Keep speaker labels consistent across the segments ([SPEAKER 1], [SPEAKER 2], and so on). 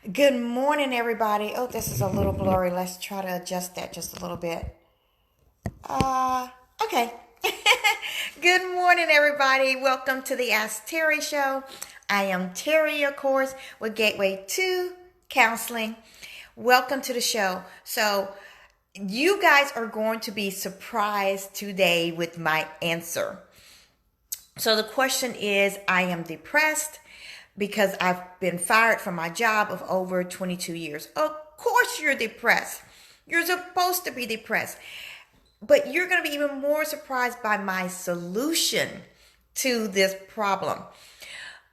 [SPEAKER 1] Good morning, everybody. Oh, this is a little blurry. Let's try to adjust that just a little bit. Uh, okay. Good morning, everybody. Welcome to the Ask Terry show. I am Terry, of course, with Gateway to Counseling. Welcome to the show. So, you guys are going to be surprised today with my answer. So, the question is, I am depressed because I've been fired from my job of over 22 years. Of course you're depressed. You're supposed to be depressed. But you're going to be even more surprised by my solution to this problem.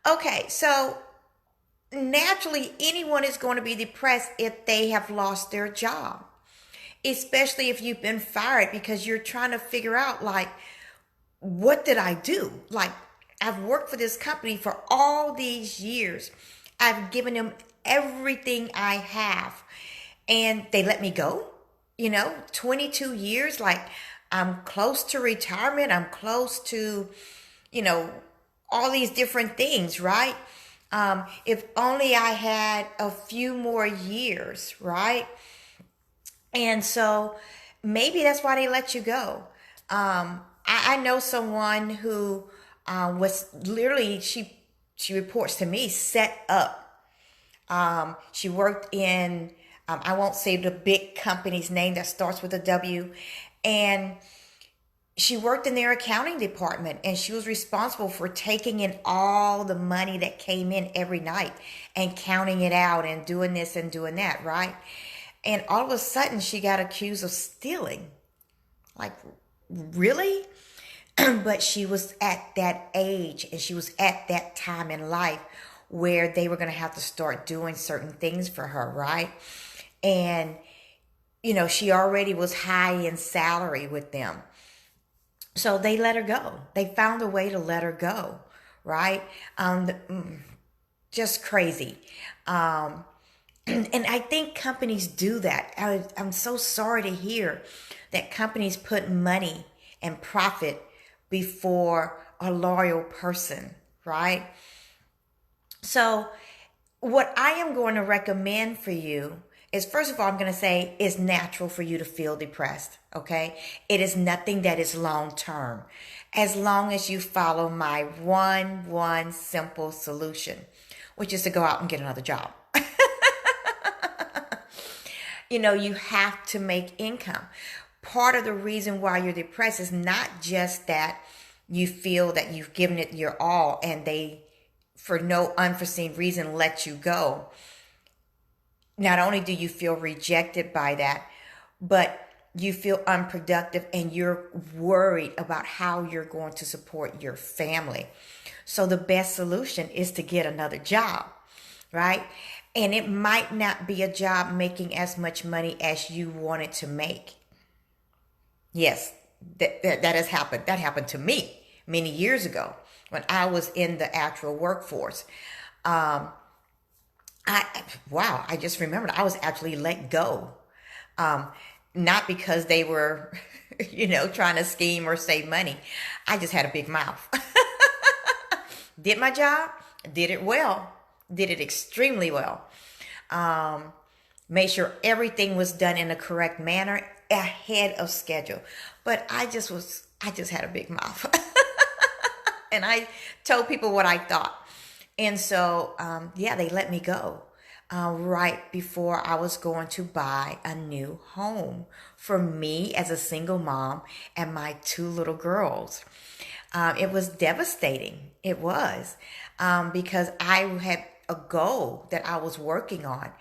[SPEAKER 1] Okay, so naturally anyone is going to be depressed if they have lost their job. Especially if you've been fired because you're trying to figure out what did I do? I've worked for this company for all these years. I've given them everything I have. And they let me go. 22 years. I'm close to retirement. I'm close to, all these different things, right? If only I had a few more years, right? And so maybe that's why they let you go. I know someone who was literally, she reports to me, set up. She worked in, I won't say the big company's name that starts with a W. And she worked in their accounting department, and she was responsible for taking in all the money that came in every night and counting it out and doing this and doing that, right? And all of a sudden she got accused of stealing. Like, really? But she was at that age and she was at that time in life where they were going to have to start doing certain things for her, right? And, she already was high in salary with them. So they let her go. They found a way to let her go, right? Just crazy. And I think companies do that. I'm so sorry to hear that companies put money and profit before a loyal person, right? So what I am going to recommend for you is, first of all, I'm going to say it's natural for you to feel depressed, okay? It is nothing that is long term, as long as you follow my one simple solution, which is to go out and get another job. You have to make income. Part of the reason why you're depressed is not just that you feel that you've given it your all and they, for no unforeseen reason, let you go. Not only do you feel rejected by that, but you feel unproductive and you're worried about how you're going to support your family. So the best solution is to get another job, right? And it might not be a job making as much money as you wanted to make. Yes, that has happened. That happened to me many years ago when I was in the actual workforce. I just remembered I was actually let go. Not because they were, trying to scheme or save money. I just had a big mouth. Did my job, did it well, did it extremely well. Made sure everything was done in the correct manner ahead of schedule. But I just had a big mouth. And I told people what I thought. And so, they let me go right before I was going to buy a new home for me as a single mom and my two little girls. It was devastating. It was because I had a goal that I was working on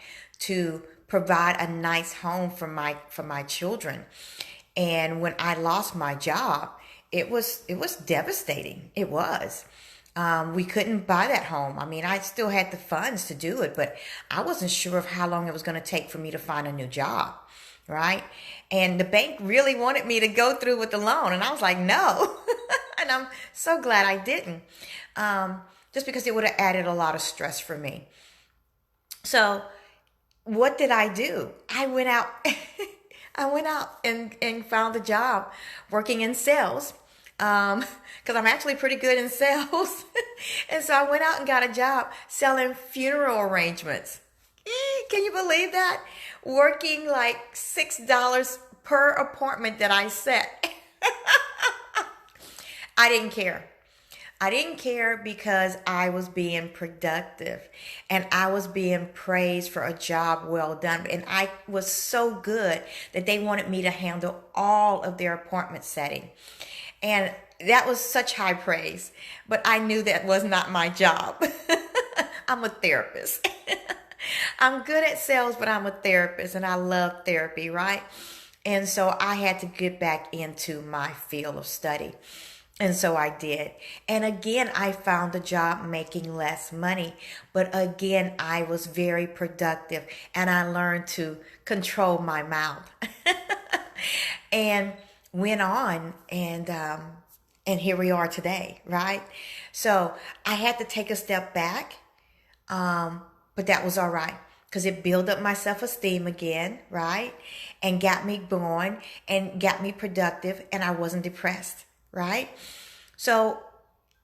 [SPEAKER 1] to provide a nice home for my children. And when I lost my job, it was devastating. It was. We couldn't buy that home. I mean, I still had the funds to do it, but I wasn't sure of how long it was going to take for me to find a new job, right? And the bank really wanted me to go through with the loan, and I was like, no. And I'm so glad I didn't, just because it would have added a lot of stress for me. So what did I do? I went out. I went out and found a job working in sales. Because I'm actually pretty good in sales. And so I went out and got a job selling funeral arrangements. Can you believe that? Working like $6 per appointment that I set. I didn't care. I didn't care because I was being productive and I was being praised for a job well done. And I was so good that they wanted me to handle all of their appointment setting. And that was such high praise. But I knew that was not my job. I'm a therapist. I'm good at sales, but I'm a therapist and I love therapy, right? And so I had to get back into my field of study. And so I did. And again, I found a job making less money. But again, I was very productive and I learned to control my mouth. And went on and here we are today, right? So I had to take a step back, but that was all right because it built up my self-esteem again, right? And got me going and got me productive and I wasn't depressed. Right? So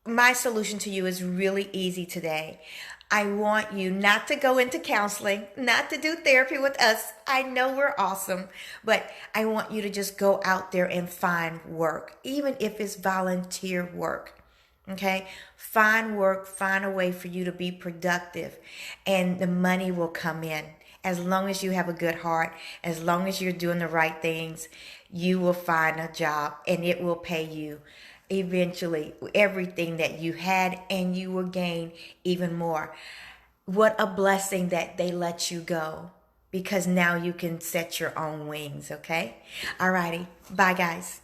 [SPEAKER 1] my solution to you is really easy today. I want you not to go into counseling, not to do therapy with us. I know we're awesome, but I want you to just go out there and find work, even if it's volunteer work. Okay? Find work, find a way for you to be productive, and the money will come in. As long as you have a good heart, as long as you're doing the right things, you will find a job and it will pay you eventually everything that you had, and you will gain even more. What a blessing that they let you go, because now you can set your own wings, okay? Alrighty. Bye, guys.